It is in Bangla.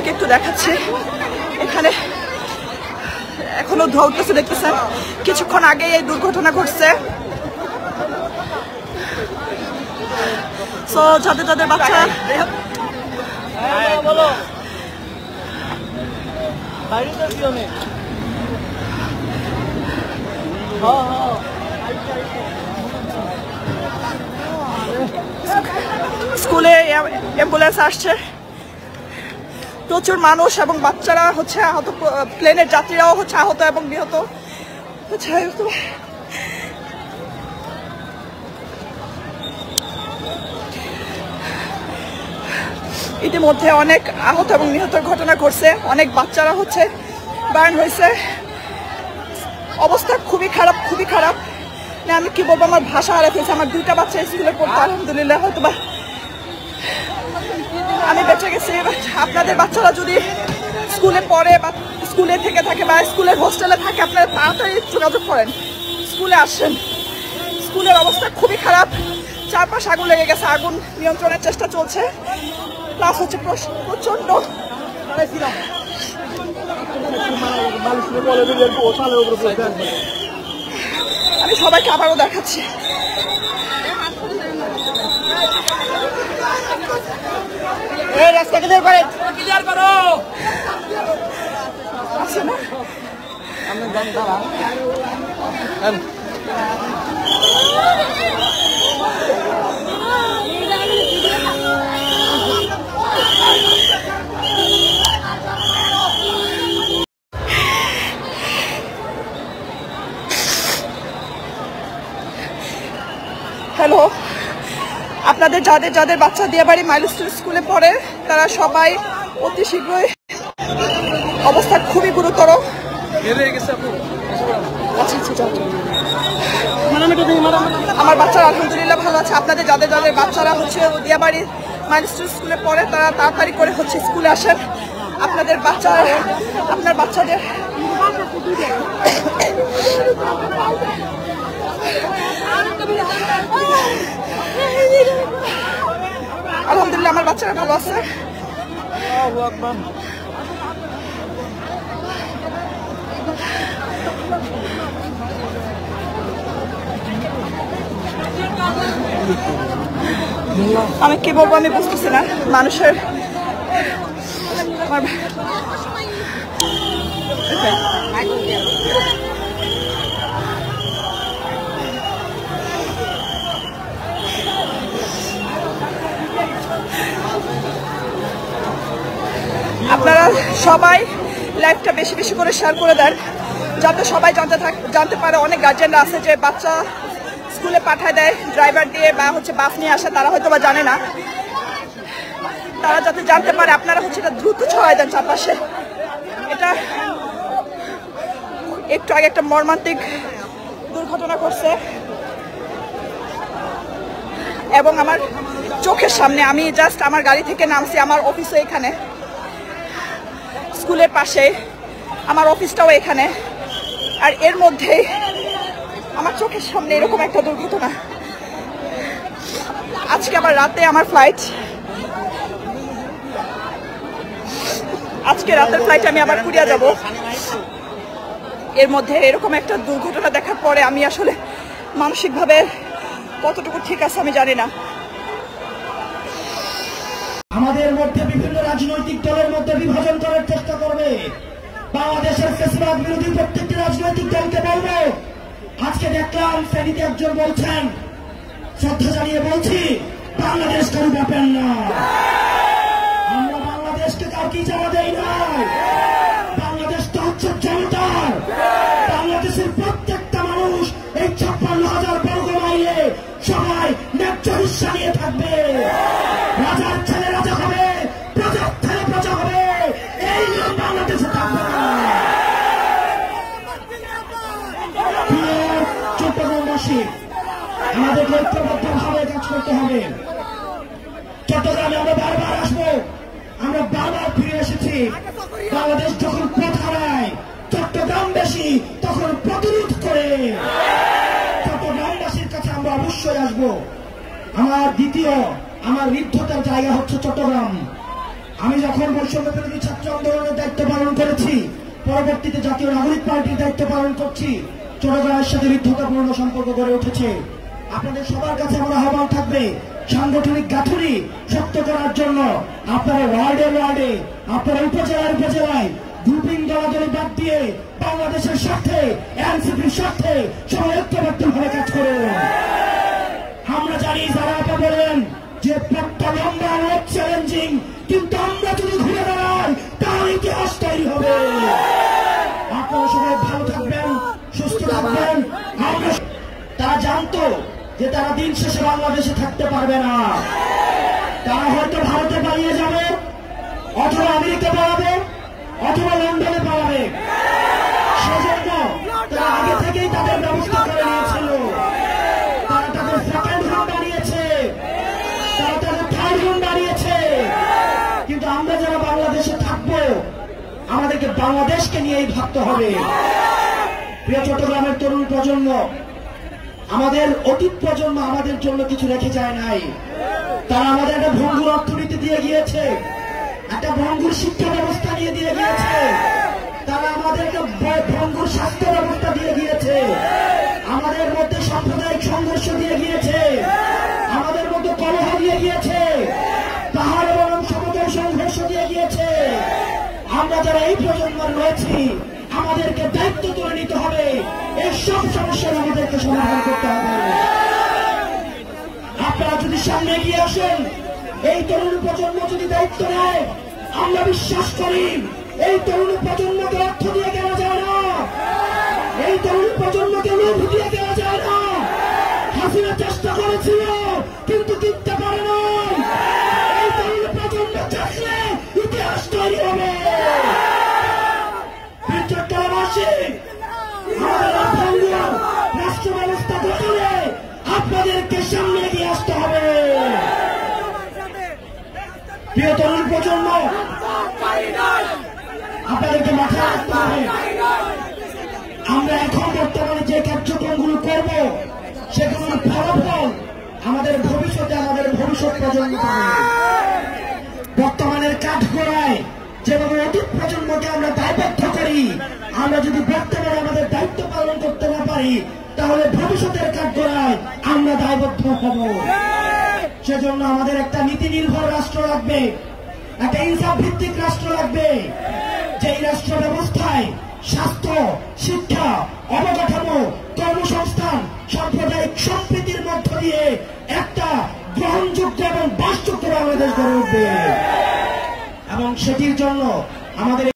আপনাদেরকে একটু দেখাচ্ছি। এখানে এখনো ধোঁয়া উঠতেছে, দেখতেছেন। কিছুক্ষণ আগে এই দুর্ঘটনা ঘটছে। তো যাদের যাদের বাচ্চা স্কুলে অ্যাম্বুলেন্স আসছে, প্রচুর মানুষ এবং বাচ্চারা হচ্ছে আহত, প্লেনের যাত্রীরাও হচ্ছে আহত এবং নিহত হচ্ছে। ইতিমধ্যে অনেক আহত এবং নিহতের ঘটনা ঘটছে, অনেক বাচ্চারা হচ্ছে বার্ন হয়েছে। অবস্থা খুবই খারাপ, খুবই খারাপ। না আমি কি বলবো, আমার ভাষা হারা ফেলছে। আমার দুইটা বাচ্চা স্কুলে পড়তো, আলহামদুলিল্লাহ হয়তো বা আমি বেঁচে গেছি। আপনাদের বাচ্চারা যদি স্কুলে পড়ে বা স্কুলে থেকে থাকে বা স্কুলের হোস্টেলে থাকে, আপনারা তাড়াতাড়ি যোগাযোগ করেন, স্কুলে আসেন। স্কুলের অবস্থা খুবই খারাপ, চারপাশে আগুন লেগে গেছে, আগুন নিয়ন্ত্রণের চেষ্টা চলছে। প্লাস হচ্ছে প্রচন্ড। আমি সবাইকে আবারও দেখাচ্ছি। রাস্তা ক্লিয়ার করো। আছে না হ্যালো, আপনাদের যাদের যাদের বাচ্চা দিয়াবাড়ি মাইলস্টোন স্কুলে পড়ে তারা সবাই অতি শীঘ্রই, অবস্থা খুবই গুরুতর। আমার বাচ্চারা আলহামদুলিল্লাহ ভালো আছে। আপনাদের যাদের যাদের বাচ্চারা হচ্ছে দিয়াবাড়ি মাইলস্টোন স্কুলে পড়ে তারা তাড়াতাড়ি করে হচ্ছে স্কুলে আসেন। আপনাদের বাচ্চারা, আপনার বাচ্চাদের আলহামদুলিল্লাহ আমার বাচ্চারা ভালো আছে। আমি কি বলবো আমি বুঝতেছি না। মানুষের আপনারা সবাই লাইভটা বেশি বেশি করে শেয়ার করে দেন, যাতে সবাই জানতে পারে। অনেক গার্জিয়ানরা আছে যে বাচ্চা স্কুলে পাঠায় দেয় ড্রাইভার দিয়ে বা হচ্ছে বাস নিয়ে আসে, তারা হয়তো বা জানে না। তারা যাতে জানতে পারে, আপনারা হচ্ছে এটা দ্রুত ছড়ায় দেন চারপাশে। এটা একটু আগে একটা মর্মান্তিক দুর্ঘটনা ঘটছে এবং আমার চোখের সামনে। আমি জাস্ট আমার গাড়ি থেকে নামছি, আমার অফিসও এখানে, স্কুলের পাশে, আমার অফিসটাও এখানে, আর এর মধ্যে আমার চোখের সামনে এরকম একটা দুর্ঘটনা। আজকে আবার রাতে আমার ফ্লাইট, আজকে রাতের ফ্লাইটে আমি আবার কোরিয়া যাব। এর মধ্যে এরকম একটা দুর্ঘটনা দেখার পরে আমি আসলে মানসিকভাবে কতটুকু ঠিক আছে আমি জানি না। আমাদের মধ্যে বিভিন্ন রাজনৈতিক দলের মধ্যে বিভাজন করার চেষ্টা করবে। বাংলাদেশের ফ্যাসিবাদ বিরোধী প্রত্যেকটি রাজনৈতিক দলকে বলবো, আজকে দেখলাম ফেনীতে একজন বলছেন, শ্রদ্ধা জানিয়ে বলছি, বাংলাদেশ কারো ব্যাপার না। আমরা বাংলাদেশকে কাউকে জানা দেই নাই। বাংলাদেশটা হচ্ছে জনতার। বাংলাদেশের প্রত্যেকটা মানুষ এই 56,000 বর্গ মাইলে সবাই ন্যায্য হিস্সা নিয়ে থাকবে। রাজার ছেলে রাজা হবে, প্রজার ছেলে প্রজা হবে, এই নিয়ম বাংলাদেশে থাকবে না। চট্টগ্রামবাসী, আমাদেরকে ঐক্যবদ্ধভাবে কাজ করতে হবে। চট্টগ্রামে আমরা বারবার আসবো, আমরা বারবার ফিরে এসেছি। বাংলাদেশ যখন পথ হারায়, চট্টগ্রামবাসী তখন প্রতিরোধ করে। চট্টগ্রামবাসীর কাছে আমরা অবশ্যই আসবো। আমার দ্বিতীয়, আমার ঋদ্ধতার জায়গা হচ্ছে চট্টগ্রাম। আমি যখন বৈষম্য বিরোধী ছাত্র আন্দোলনের দায়িত্ব পালন করেছি, পরবর্তীতে জাতীয় নাগরিক পার্টির দায়িত্ব পালন করছি, চট্টগ্রামের সাথে মিত্রতাপূর্ণ সম্পর্ক গড়ে উঠেছে। আপনাদের সবার কাছে আমার আহ্বান থাকবে, সাংগঠনিক গাঁথুনি শক্ত করার জন্য আপনারা ওয়ার্ডে ওয়ার্ডে, আপনারা উপজেলায় গ্রুপিং দলাদলি বাদ দিয়ে বাংলাদেশের স্বার্থে, এনসিপির স্বার্থে সবাই ঐক্যবদ্ধভাবে কাজ করুন। আমরা জানি যারা আপনি বলেন যে পথটা লম্বা অনেক চ্যালেঞ্জিং, কিন্তু আমরা যদি ঘুরে দাঁড়াই তার ইতিহাস তৈরি হবে। আপনারা সবাই ভালো থাকবেন, সুস্থ থাকবেন। তারা জানতো যে তারা দিন শেষে বাংলাদেশে থাকতে পারবে না, তারা হয়তো ভারতে পালিয়ে যাবে, অথবা আমেরিকা পালাবে, অথবা লন্ডনে পালাবে। সেজন্য তারা আগে থেকেই তাদের ব্যবস্থা করে নিয়েছিল। তারা তাদের সেকেন্ড হোম বানিয়েছে, তারা তাদের থার্ড হোম বানিয়েছে। কিন্তু আমরা যারা বাংলাদেশে থাকবো, আমাদেরকে বাংলাদেশকে নিয়েই ভাবতে হবে। প্রিয় চট্টগ্রামের তরুণ প্রজন্ম, আমাদের অতীত প্রজন্ম আমাদের জন্য কিছু রেখে যায় নাই। তারা আমাদের একটা ভঙ্গুর অর্থনীতি দিয়ে গিয়েছে, একটা ভঙ্গুর শিক্ষা ব্যবস্থা দিয়ে গিয়েছে, তারা আমাদেরকে ভঙ্গুর স্বাস্থ্য ব্যবস্থা দিয়ে গিয়েছে, আমাদের মধ্যে সাম্প্রদায়িক সংঘর্ষ দিয়ে গিয়েছে, আমাদের মধ্যে কলহ দিয়ে গিয়েছে, পাহাড় এবং সমতল সংঘর্ষ দিয়ে গিয়েছে। আমরা যারা এই প্রজন্মের রয়েছি, আমাদেরকে দায়িত্ব তুলে নিতে হবে, এই সব সমস্যার আমাদেরকে সমাধান করতে হবে। আপনারা যদি সামনে এগিয়ে আসেন, এই তরুণ প্রজন্ম যদি দায়িত্ব নেয়, আমরা বিশ্বাস করি এই তরুণ প্রজন্মকে অর্থ দিয়ে কেনা যায় না, এই তরুণ প্রজন্মকে লোভ দিয়ে কেনা যায় না। হাসিনা চেষ্টা করেছিল কিন্তু কিনতে পারে না। এই তরুণ প্রজন্ম চাষলে ইতিহাস তৈরি হবে। চট্টগ্রামবাসী, আমাদের রাষ্ট্র ব্যবস্থা গঠনে আপনাদেরকে সামনে এগিয়ে আসতে হবে। প্রিয় তরুণ প্রজন্ম, আপনাদেরকে মাথায় রাখতে হবে, আমরা এখন বর্তমানে যে কার্যক্রমগুলো করব, সেগুলোর ফলাফল আমাদের ভবিষ্যতে আমাদের ভবিষ্যৎ প্রজন্ম পাবে। বর্তমানের কাঠগড়ায় যেভাবে অতীত প্রজন্মকে আমরা দায়বদ্ধ করি, আমরা যদি বর্তমানে আমাদের দায়িত্ব পালন করতে না পারি, তাহলে ভবিষ্যতের কাঠগড়ায় আমরা দায়বদ্ধ হব। সেজন্য আমাদের একটা নীতি নির্ভর রাষ্ট্র লাগবে, একটা ইনসাফ ভিত্তিক রাষ্ট্র লাগবে, যেই রাষ্ট্র ব্যবস্থায় স্বাস্থ্য, শিক্ষা, অবকাঠামো, কর্মসংস্থান, সাম্প্রদায়িক সম্প্রীতির মধ্য দিয়ে একটা গ্রহণযোগ্য এবং বাসযোগ্য বাংলাদেশ গড়ে উঠবে। এবং সেটির জন্য আমাদের